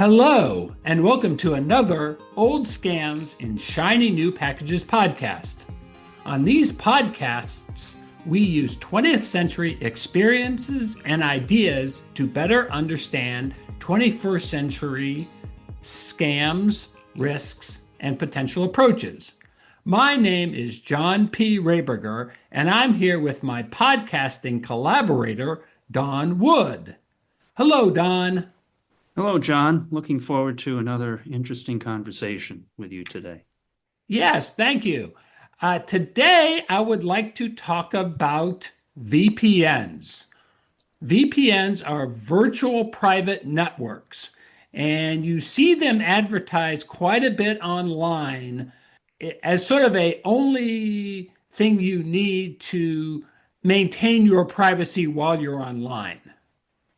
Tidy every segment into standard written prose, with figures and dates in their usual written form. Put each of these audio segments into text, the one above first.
Hello, and welcome to another Old Scams in Shiny New Packages podcast. On these podcasts, we use 20th century experiences and ideas to better understand 21st century scams, risks, and potential approaches. My name is John P. Rayberger, and I'm here with my podcasting collaborator, Don Wood. Hello, Don. Hello, John. Looking forward to another interesting conversation with you today. Yes, thank you. Today, I would like to talk about VPNs. VPNs are virtual private networks, and you see them advertised quite a bit online as sort of a only thing you need to maintain your privacy while you're online.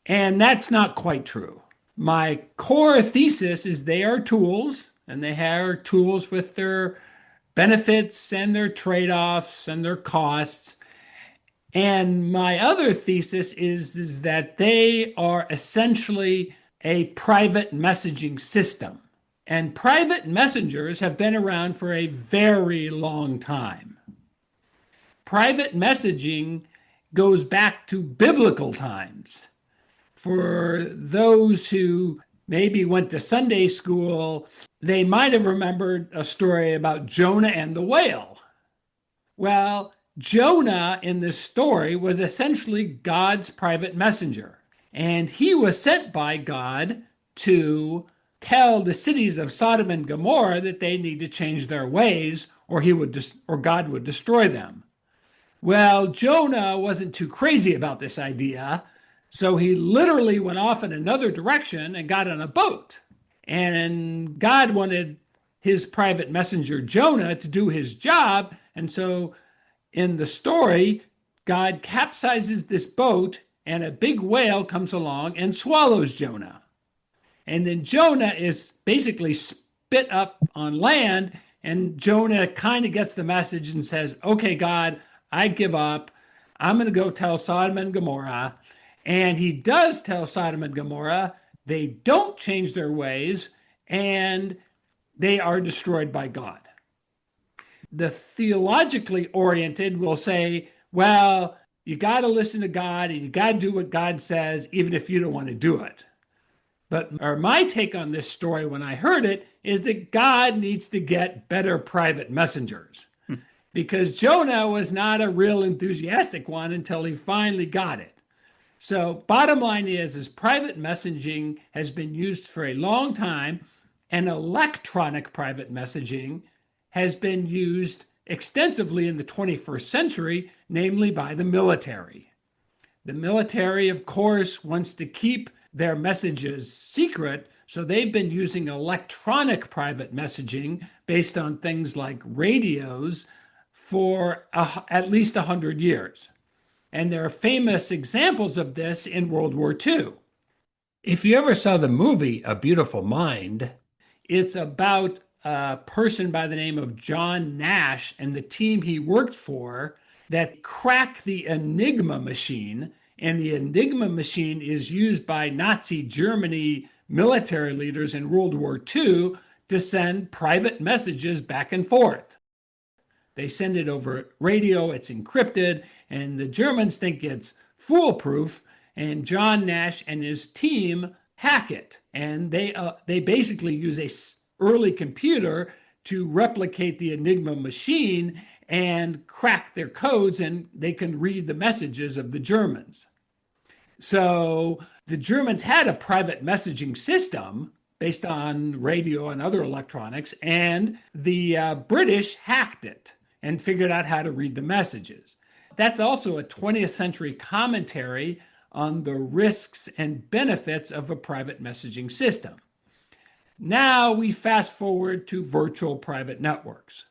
And that's not quite true. My core thesis is they are tools, and they are tools with their benefits and their trade-offs and their costs. And my other thesis is that they are essentially a private messaging system. And private messengers have been around for a very long time. Private messaging goes back to biblical times. For those who maybe went to Sunday school, they might have remembered a story about Jonah and the whale. Well, Jonah in this story was essentially God's private messenger, and he was sent by God to tell the cities of Sodom and Gomorrah that they need to change their ways, or God would destroy them. Well, Jonah wasn't too crazy about this idea. So he literally went off in another direction and got on a boat. And God wanted his private messenger, Jonah, to do his job. And so in the story, God capsizes this boat and a big whale comes along and swallows Jonah. And then Jonah is basically spit up on land. And Jonah kind of gets the message and says, okay, God, I give up. I'm going to go tell Sodom and Gomorrah. And he does tell Sodom and Gomorrah they don't change their ways and they are destroyed by God. The theologically oriented will say, well, you got to listen to God and you got to do what God says, even if you don't want to do it. But my take on this story when I heard it is that God needs to get better private messengers because Jonah was not a real enthusiastic one until he finally got it. So bottom line is private messaging has been used for a long time, and electronic private messaging has been used extensively in the 21st century, namely by the military. The military, of course, wants to keep their messages secret, so they've been using electronic private messaging based on things like radios for at least 100 years. And there are famous examples of this in World War II. If you ever saw the movie A Beautiful Mind, it's about a person by the name of John Nash and the team he worked for that cracked the Enigma machine. And the Enigma machine is used by Nazi Germany military leaders in World War II to send private messages back and forth. They send it over radio, it's encrypted, and the Germans think it's foolproof, and John Nash and his team hack it. And they basically use a early computer to replicate the Enigma machine and crack their codes, and they can read the messages of the Germans. So the Germans had a private messaging system based on radio and other electronics, and the British hacked it and figured out how to read the messages. That's also a 20th century commentary on the risks and benefits of a private messaging system. Now we fast forward to virtual private networks.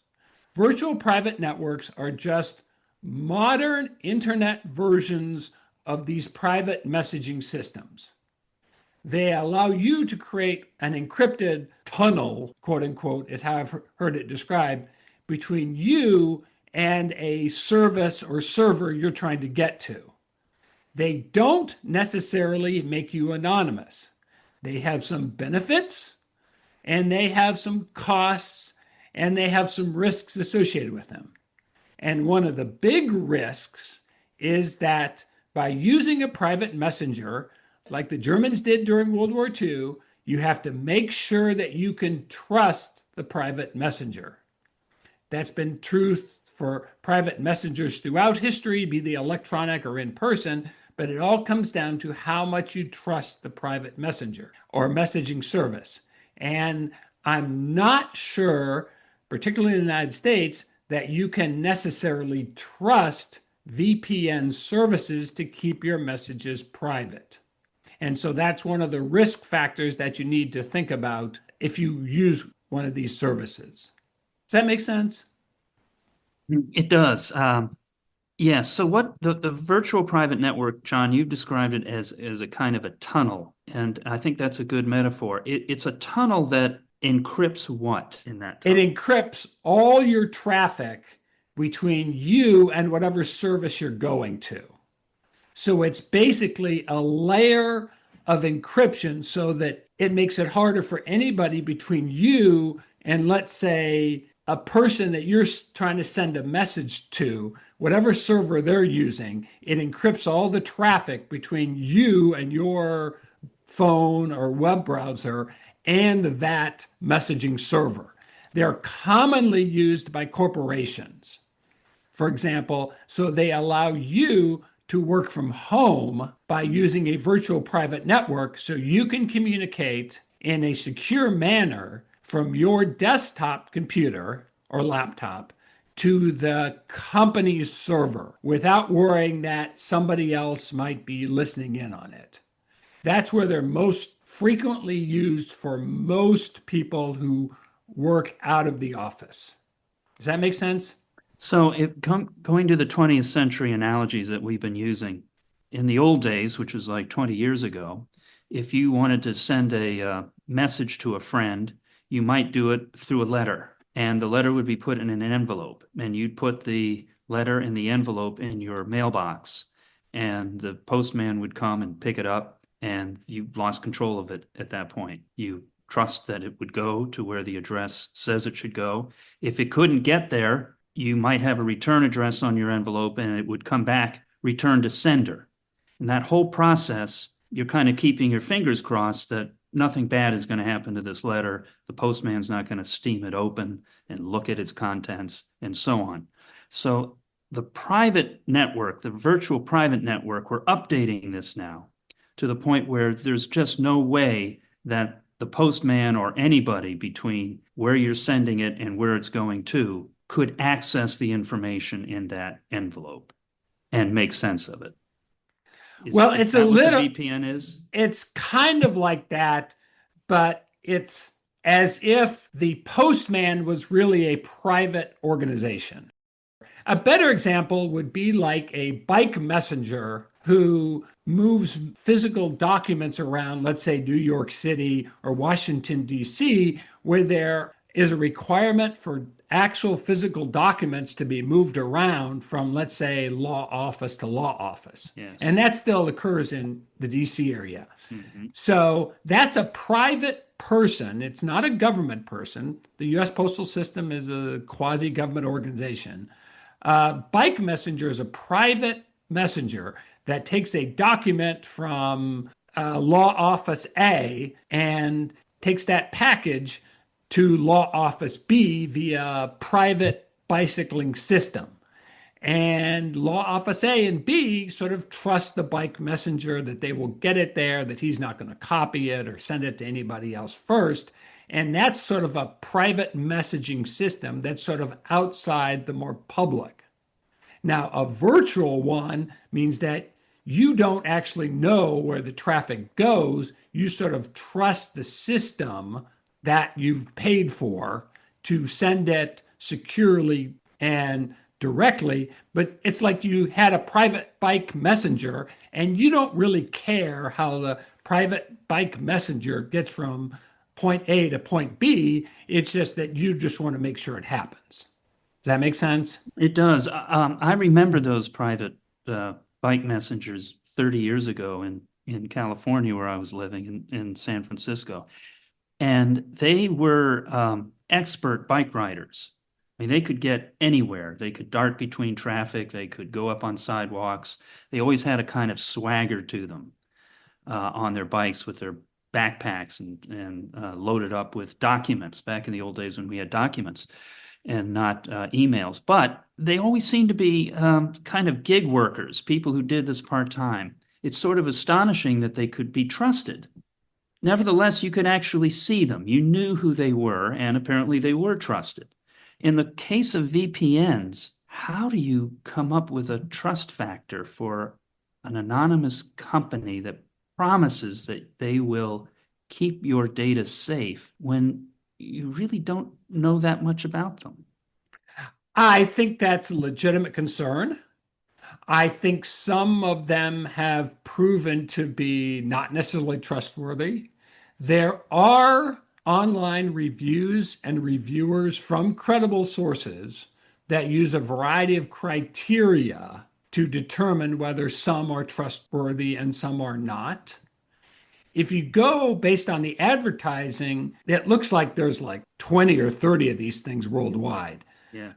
Virtual private networks are just modern internet versions of these private messaging systems. They allow you to create an encrypted tunnel, quote unquote, is how I've heard it described, between you and a service or server you're trying to get to. They don't necessarily make you anonymous. They have some benefits and they have some costs and they have some risks associated with them. And one of the big risks is that by using a private messenger, like the Germans did during World War II, you have to make sure that you can trust the private messenger. That's been true for private messengers throughout history, be they electronic or in person, but it all comes down to how much you trust the private messenger or messaging service. And I'm not sure, particularly in the United States, that you can necessarily trust VPN services to keep your messages private. And so that's one of the risk factors that you need to think about if you use one of these services. Does that make sense? It does. Yeah. So what the virtual private network, John, you've described it as a kind of a tunnel, and I think that's a good metaphor. It's a tunnel that encrypts what in that It tunnel? encrypts all your traffic between you and whatever service you're going to. So it's basically a layer of encryption so that it makes it harder for anybody between you and, let's say, a person that you're trying to send a message to, whatever server they're using. It encrypts all the traffic between you and your phone or web browser and that messaging server. They're commonly used by corporations, for example, so they allow you to work from home by using a virtual private network so you can communicate in a secure manner from your desktop computer or laptop to the company's server without worrying that somebody else might be listening in on it. That's where they're most frequently used for most people who work out of the office. Does that make sense? So going to the 20th century analogies that we've been using, in the old days, which was like 20 years ago, if you wanted to send a message to a friend, you might do it through a letter, and the letter would be put in an envelope, and you'd put the letter in the envelope in your mailbox, and the postman would come and pick it up, and you lost control of it at that point. You trust that it would go to where the address says it should go. If it couldn't get there, you might have a return address on your envelope and it would come back return to sender. And that whole process, you're kind of keeping your fingers crossed that nothing bad is going to happen to this letter. The postman's not going to steam it open and look at its contents and so on. So the private network, the virtual private network, we're updating this now to the point where there's just no way that the postman or anybody between where you're sending it and where it's going to could access the information in that envelope and make sense of it. Well, Is it's a that what the little, VPN is? it's kind of like that, but it's as if the postman was really a private organization. A better example would be like a bike messenger who moves physical documents around, let's say New York City or Washington, D.C., where there is a requirement for actual physical documents to be moved around from, let's say, law office to law office. Yes. And that still occurs in the DC area. Mm-hmm. So that's a private person. It's not a government person. The US Postal System is a quasi government organization. Bike Messenger is a private messenger that takes a document from Law Office A and takes that package to Law Office B via private bicycling system. And Law Office A and B sort of trust the bike messenger that they will get it there, that he's not going to copy it or send it to anybody else first. And that's sort of a private messaging system that's sort of outside the more public. Now, a virtual one means that you don't actually know where the traffic goes. You sort of trust the system that you've paid for to send it securely and directly, but it's like you had a private bike messenger and you don't really care how the private bike messenger gets from point A to point B. It's just that you just want to make sure it happens. Does that make sense? It does. I remember those private bike messengers 30 years ago in in California where I was living in San Francisco. And they were expert bike riders. I mean, they could get anywhere. They could dart between traffic. They could go up on sidewalks. They always had a kind of swagger to them on their bikes with their backpacks and loaded up with documents back in the old days when we had documents and not emails. But they always seemed to be kind of gig workers, people who did this part-time. It's sort of astonishing that they could be trusted. Nevertheless, you could actually see them. You knew who they were, and apparently they were trusted. In the case of VPNs, how do you come up with a trust factor for an anonymous company that promises that they will keep your data safe when you really don't know that much about them? I think that's a legitimate concern. I think some of them have proven to be not necessarily trustworthy. There are online reviews and reviewers from credible sources that use a variety of criteria to determine whether some are trustworthy and some are not. If you go based on the advertising, it looks like there's like 20 or 30 of these things worldwide. Yeah.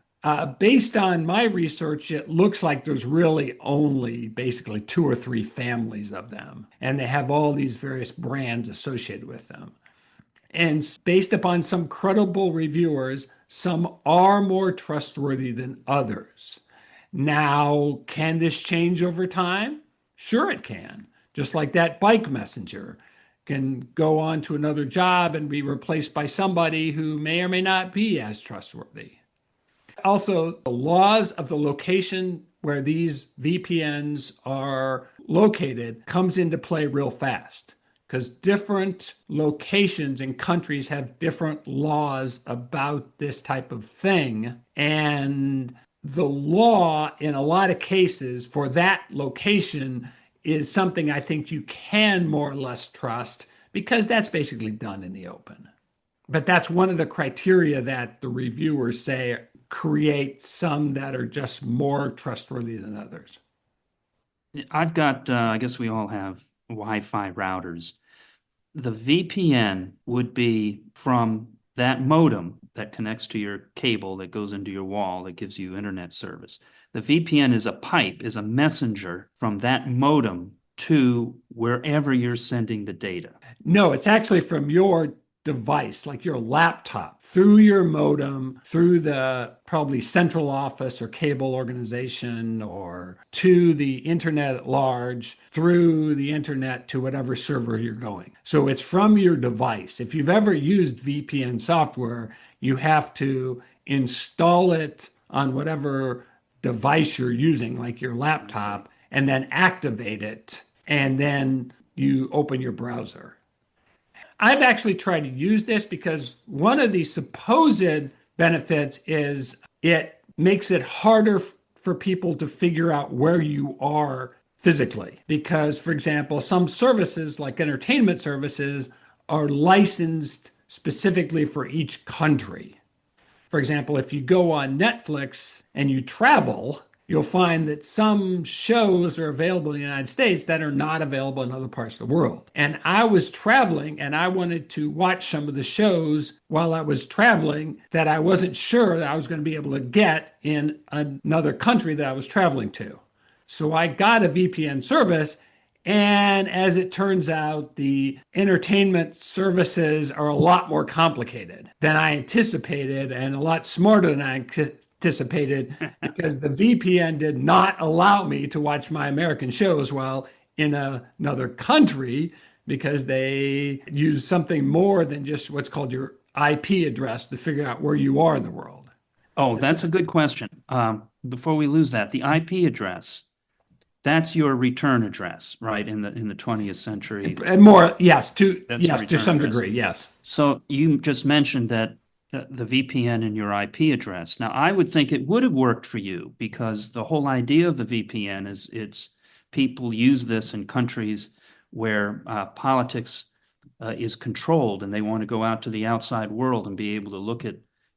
Based on my research, it looks like there's really only basically two or three families of them, and they have all these various brands associated with them. And based upon some credible reviewers, some are more trustworthy than others. Now, can this change over time? Sure, it can. Just like that bike messenger can go on to another job and be replaced by somebody who may or may not be as trustworthy. Also, the laws of the location where these VPNs are located comes into play real fast because different locations and countries have different laws about this type of thing. And the law, in a lot of cases, for that location is something I think you can more or less trust because that's basically done in the open. But that's one of the criteria that the reviewers say create some that are just more trustworthy than others. I've got, I guess we all have Wi-Fi routers. The VPN would be from that modem that connects to your cable that goes into your wall that gives you internet service. The VPN is a pipe, is a messenger from that modem to wherever you're sending the data. No, it's actually from your device, like your laptop, through your modem, through the probably central office or cable organization, or to the internet at large, through the internet to whatever server you're going. So it's from your device. If you've ever used VPN software, you have to install it on whatever device you're using, like your laptop, and then activate it, and then you open your browser. I've actually tried to use this because one of the supposed benefits is it makes it harder for people to figure out where you are physically. Because, for example, some services like entertainment services are licensed specifically for each country. For example, if you go on Netflix and you travel, you'll find that some shows are available in the United States that are not available in other parts of the world. And I was traveling and I wanted to watch some of the shows while I was traveling that I wasn't sure that I was going to be able to get in another country that I was traveling to. So I got a VPN service. And as it turns out, the entertainment services are a lot more complicated than I anticipated and a lot smarter than I anticipated because the VPN did not allow me to watch my American shows while in another country because they use something more than just what's called your IP address to figure out where you are in the world. Oh, that's a good question. Before we lose that, the IP address, that's your return address, right? In the 20th century. And more, yes, That's your to return some address. degree, yes. So you just mentioned that the VPN and your IP address. Now, I would think it would have worked for you because the whole idea of the VPN is it's people use this in countries where politics is controlled and they want to go out to the outside world and be able to look at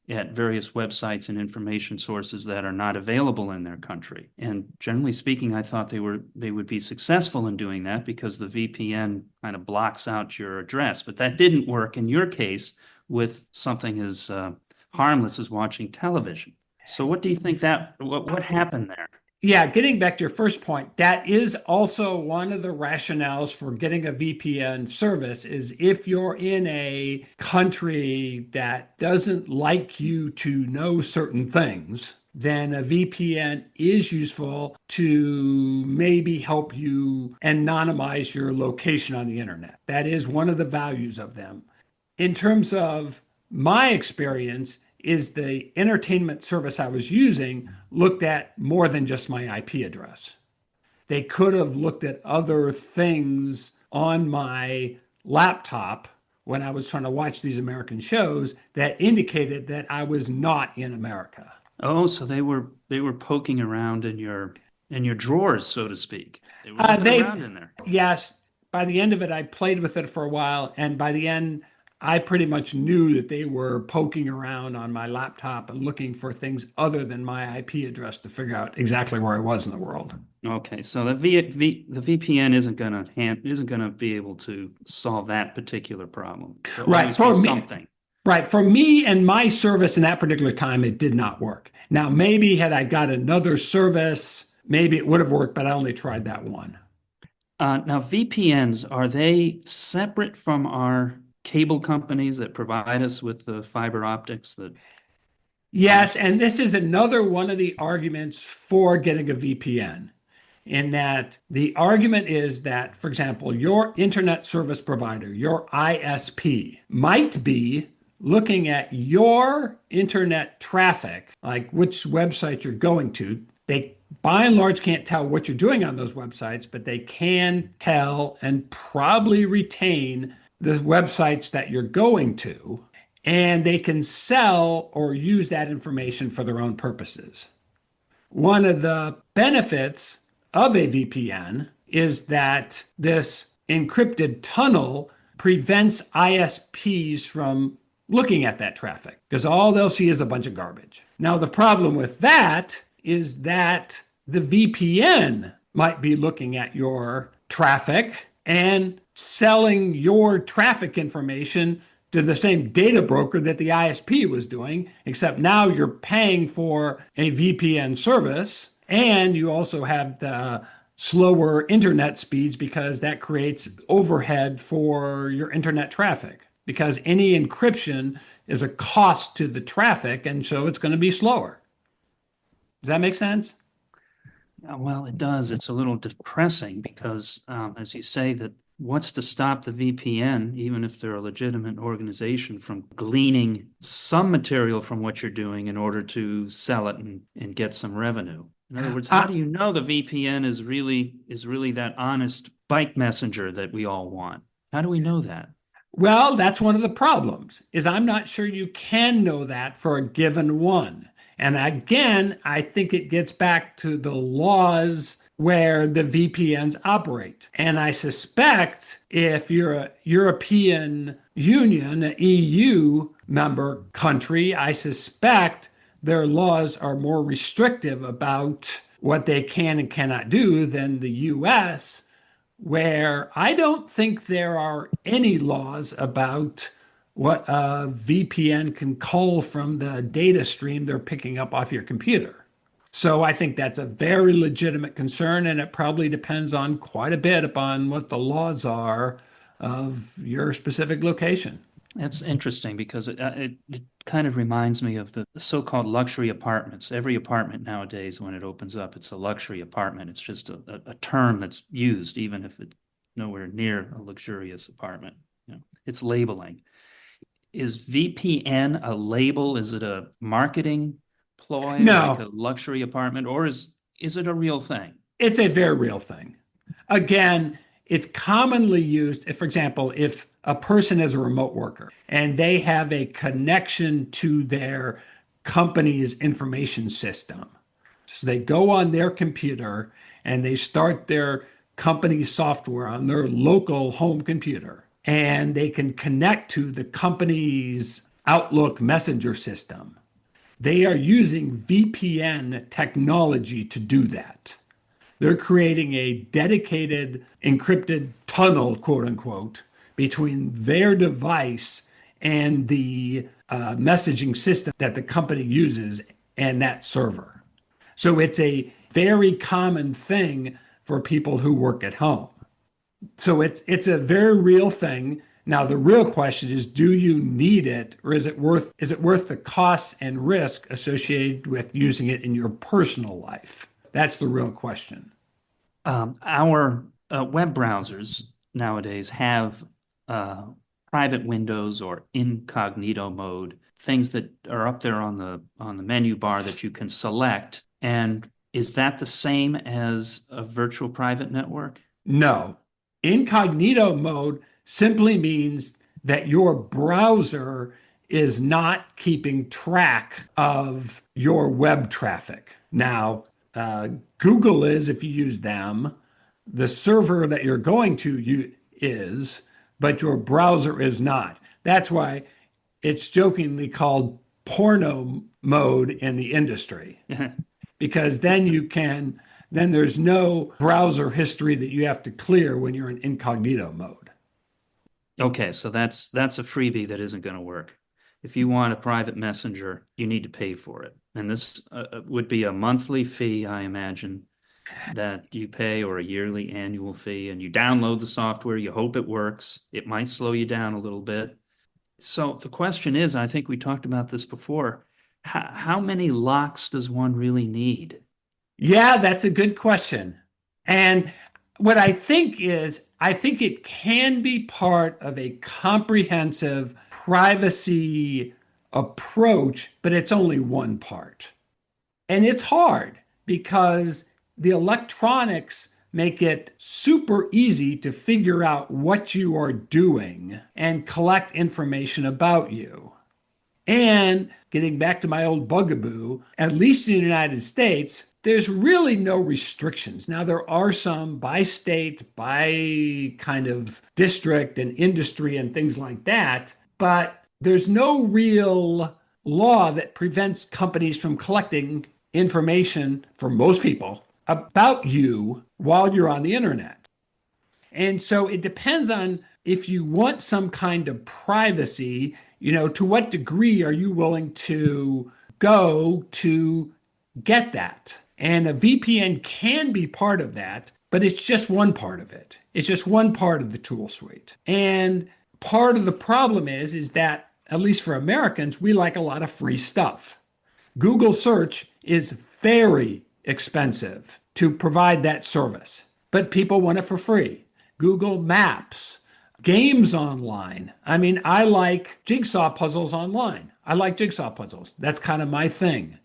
at various websites and information sources that are not available in their country. And generally speaking, I thought they would be successful in doing that because the VPN kind of blocks out your address. But that didn't work in your case with something as harmless as watching television. So what do you think what happened there? Yeah, getting back to your first point, that is also one of the rationales for getting a VPN service is if you're in a country that doesn't like you to know certain things, then a VPN is useful to maybe help you anonymize your location on the internet. That is one of the values of them. In terms of my experience, is the entertainment service I was using looked at more than just my IP address. They could have looked at other things on my laptop when I was trying to watch these American shows that indicated that I was not in America. Oh, so they were poking around in your drawers, so to speak. They were looking They, around in there. yes, by the end of it, I played with it for a while, and by the end, I pretty much knew that they were poking around on my laptop and looking for things other than my IP address to figure out exactly where I was in the world. Okay, so the VPN isn't gonna be able to solve that particular problem. There'll Right. always be For me, something. right. For me and my service in that particular time, it did not work. Now, maybe had I got another service, maybe it would have worked, but I only tried that one. Now, VPNs, are they separate from our cable companies that provide us with the fiber optics that Yes, connect and us? this is another one of the arguments for getting a VPN. In that the argument is that, for example, your internet service provider, your ISP, might be looking at your internet traffic, like which website you're going to. They, by and large, can't tell what you're doing on those websites, but they can tell and probably retain the websites that you're going to, and they can sell or use that information for their own purposes. One of the benefits of a VPN is that this encrypted tunnel prevents ISPs from looking at that traffic because all they'll see is a bunch of garbage. Now, the problem with that is that the VPN might be looking at your traffic and selling your traffic information to the same data broker that the ISP was doing, except now you're paying for a VPN service and you also have the slower internet speeds because that creates overhead for your internet traffic. Because any encryption is a cost to the traffic, and so it's going to be slower. Does that make sense? Well, it does. It's a little depressing because, as you say, that what's to stop the VPN, even if they're a legitimate organization, from gleaning some material from what you're doing in order to sell it and get some revenue? In other words, how Uh, do you know the VPN is really that honest bike messenger that we all want? How do we know that? well, that's one of the problems, is I'm not sure you can know that for a given one. And again, I think it gets back to the laws where the VPNs operate. And I suspect if you're a European Union, an EU member country, I suspect their laws are more restrictive about what they can and cannot do than the US, where I don't think there are any laws about what a VPN can cull from the data stream they're picking up off your computer. So I think that's a very legitimate concern, and it probably depends on quite a bit upon what the laws are of your specific location. That's interesting because it kind of reminds me of the so-called luxury apartments. Every apartment nowadays, when it opens up, it's a luxury apartment. It's just a term that's used, even if it's nowhere near a luxurious apartment. It's labeling. Is VPN a label? Is it a marketing ploy like a No, luxury apartment, or is it a real thing? it's a very real thing. Again, it's commonly used, if, for example, if a person is a remote worker and they have a connection to their company's information system. So they go on their computer and they start their company software on their local home computer and they can connect to the company's Outlook messenger system. They are using VPN technology to do that. They're creating a dedicated encrypted tunnel, quote unquote, between their device and the messaging system that the company uses and that server. So it's a very common thing for people who work at home. So it's a very real thing. Now the real question is, do you need it, or is it worth the costs and risk associated with using it in your personal life? That's the real question. Our web browsers nowadays have private windows or incognito mode, things that are up there on the menu bar that you can select. And is that the same as a virtual private network? No. Incognito mode simply means that your browser is not keeping track of your web traffic. Now, Google is, if you use them, the server that you're going to is, but your browser is not. That's why it's jokingly called porno mode in the industry, because then there's no browser history that you have to clear when you're in incognito mode. Okay, so that's a freebie that isn't going to work. If you want a private messenger, you need to pay for it. And this would be a monthly fee, I imagine, that you pay, or a yearly annual fee, and you download the software, you hope it works. It might slow you down a little bit. So the question is, I think we talked about this before, how many locks does one really need? Yeah, that's a good question. And what I think is, I think it can be part of a comprehensive privacy approach, but it's only one part. And it's hard because the electronics make it super easy to figure out what you are doing and collect information about you. And getting back to my old bugaboo, at least in the United States, there's really no restrictions. Now, there are some by state, by kind of district and industry and things like that, but there's no real law that prevents companies from collecting information for most people about you while you're on the internet. And so it depends on if you want some kind of privacy, to what degree are you willing to go to get that? And a VPN can be part of that, but it's just one part of it. It's just one part of the tool suite. And part of the problem is that, at least for Americans, we like a lot of free stuff. Google search is very expensive to provide that service, but people want it for free. Google Maps, games online. I mean, I like jigsaw puzzles online. I like jigsaw puzzles. That's kind of my thing.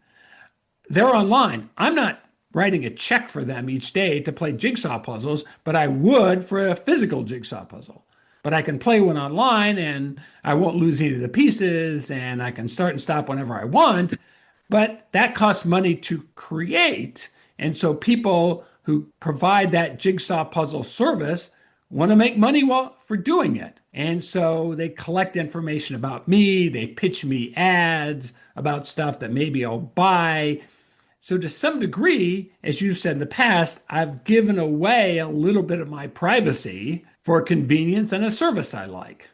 They're online. I'm not writing a check for them each day to play jigsaw puzzles, but I would for a physical jigsaw puzzle. But I can play one online and I won't lose any of the pieces and I can start and stop whenever I want. But that costs money to create. And so people who provide that jigsaw puzzle service want to make money for doing it. And so they collect information about me, they pitch me ads about stuff that maybe I'll buy. So to some degree, as you said in the past, I've given away a little bit of my privacy for convenience and a service I like.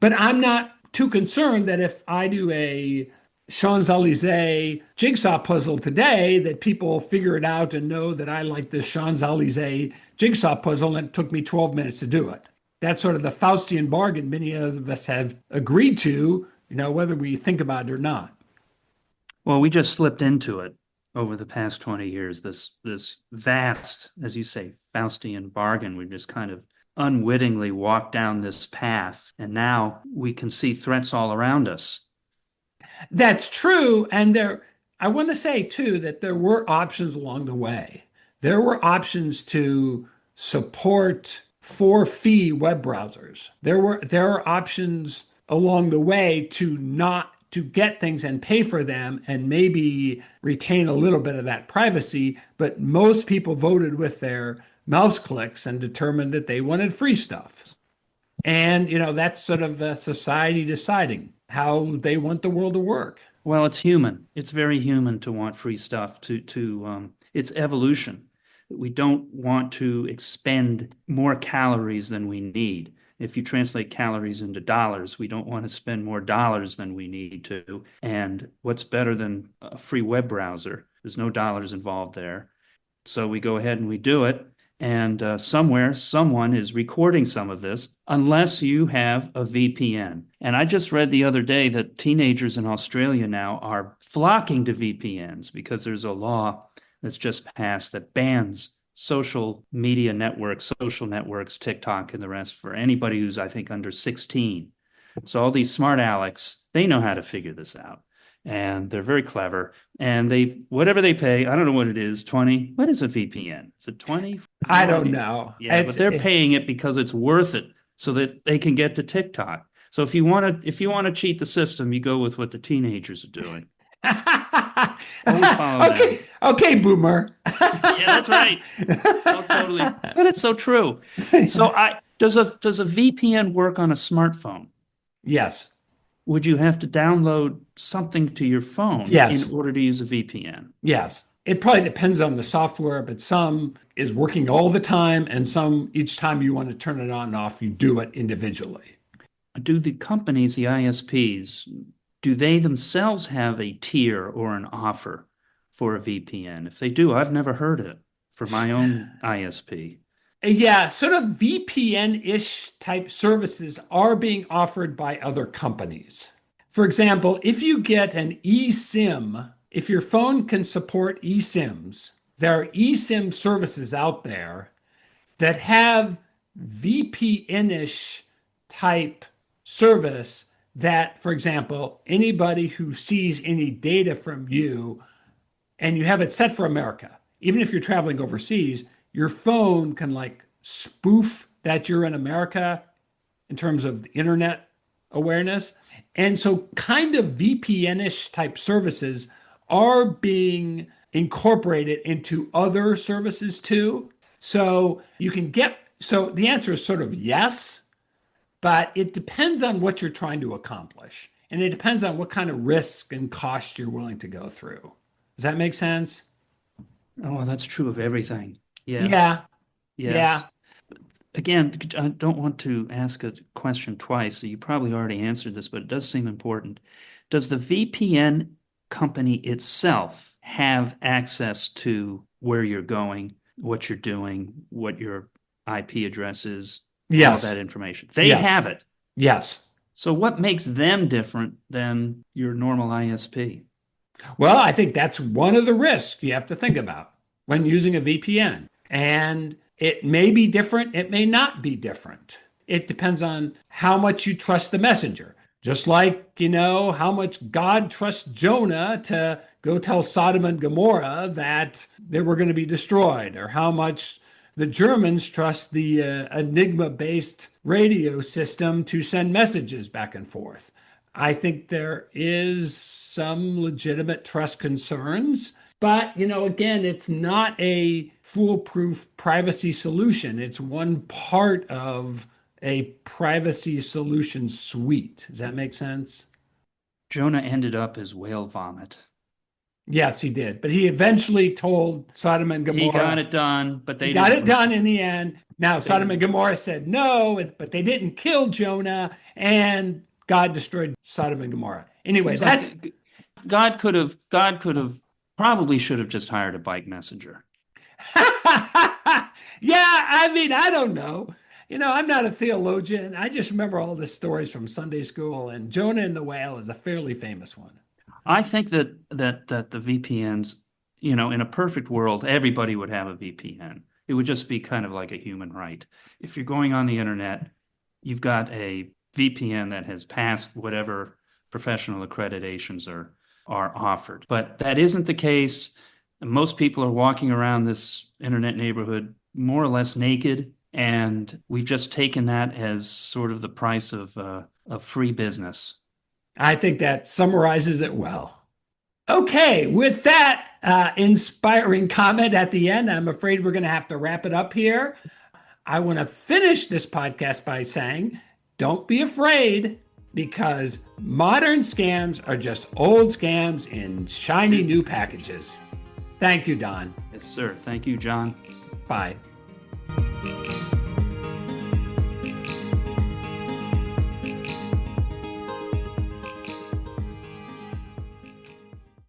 But I'm not too concerned that if I do a Champs-Élysées jigsaw puzzle today, that people figure it out and know that I like this Champs-Élysées jigsaw puzzle and it took me 12 minutes to do it. That's sort of the Faustian bargain many of us have agreed to, whether we think about it or not. Well, we just slipped into it over the past 20 years, this vast, as you say, Faustian bargain. We've just kind of unwittingly walked down this path, and now we can see threats all around us. That's true. And I want to say too that there were options along the way. There were options to support for fee web browsers. There are options along the way to get things and pay for them and maybe retain a little bit of that privacy. But most people voted with their mouse clicks and determined that they wanted free stuff. And, that's sort of the society deciding how they want the world to work. Well, it's human. It's very human to want free stuff it's evolution. We don't want to expend more calories than we need. If you translate calories into dollars, we don't want to spend more dollars than we need to. And what's better than a free web browser? There's no dollars involved there. So we go ahead and we do it. And somewhere, someone is recording some of this, unless you have a VPN. And I just read the other day that teenagers in Australia now are flocking to VPNs because there's a law that's just passed that bans social media networks, social networks, TikTok, and the rest for anybody who's, I think, under 16. So all these smart Alecs, they know how to figure this out. And they're very clever. And they, whatever they pay, I don't know what it is, 20. What is a VPN? Is it 20? I No don't idea. know. Yeah, but they're paying it because it's worth it so that they can get to TikTok. So if you want to cheat the system, you go with what the teenagers are doing. Always follow them. Okay, boomer. Yeah, that's right. Oh, totally. But it's so true. So does a VPN work on a smartphone? Yes. Would you have to download something to your phone Yes. in order to use a VPN? Yes. It probably depends on the software, but some is working all the time, and some each time you want to turn it on and off, you do it individually. Do the companies, the ISPs, do they themselves have a tier or an offer for a VPN? If they do, I've never heard it for my own ISP. Yeah, sort of VPN-ish type services are being offered by other companies. For example, if you get an eSIM, if your phone can support eSIMs, there are eSIM services out there that have VPN-ish type service that, for example, anybody who sees any data from you and you have it set for America, even if you're traveling overseas, your phone can like spoof that you're in America in terms of the internet awareness. And so, kind of VPN ish type services are being incorporated into other services too. So, you can get, so the answer is sort of yes, but it depends on what you're trying to accomplish. And it depends on what kind of risk and cost you're willing to go through. Does that make sense? Oh, well, that's true of everything. Yes. Yeah, Yes. yeah. Again, I don't want to ask a question twice, so you probably already answered this, but it does seem important. Does the VPN company itself have access to where you're going, what you're doing, what your IP address is, all of Yes, that information? They yes, have it. yes. So what makes them different than your normal ISP? Well, I think that's one of the risks you have to think about when using a VPN. And it may be different, it may not be different. It depends on how much you trust the messenger. Just like, how much God trusts Jonah to go tell Sodom and Gomorrah that they were going to be destroyed, or how much the Germans trust the Enigma based radio system to send messages back and forth. I think there is some legitimate trust concerns. But, again, it's not a foolproof privacy solution. It's one part of a privacy solution suite. Does that make sense? Jonah ended up as whale vomit. Yes, he did. But he eventually told Sodom and He got Gomorrah. it done, but He they got didn't it done listen. in the end. Now, They Sodom didn't and listen. Gomorrah said no, but they didn't kill Jonah, and God destroyed Sodom and Gomorrah. Anyway, Seems that's like God could have probably should have just hired a bike messenger. yeah, I mean, I don't know. I'm not a theologian. I just remember all the stories from Sunday school, and Jonah and the whale is a fairly famous one. I think that the VPNs, in a perfect world, everybody would have a VPN. It would just be kind of like a human right. If you're going on the internet, you've got a VPN that has passed whatever professional accreditations are offered. But that isn't the case. Most people are walking around this internet neighborhood more or less naked, and we've just taken that as sort of the price of free business. I think that summarizes it well. Okay, with that inspiring comment at the end, I'm afraid we're going to have to wrap it up here. I want to finish this podcast by saying, don't be afraid. because modern scams are just old scams in shiny new packages. Thank you, Don. Yes, sir. Thank you, John. Bye.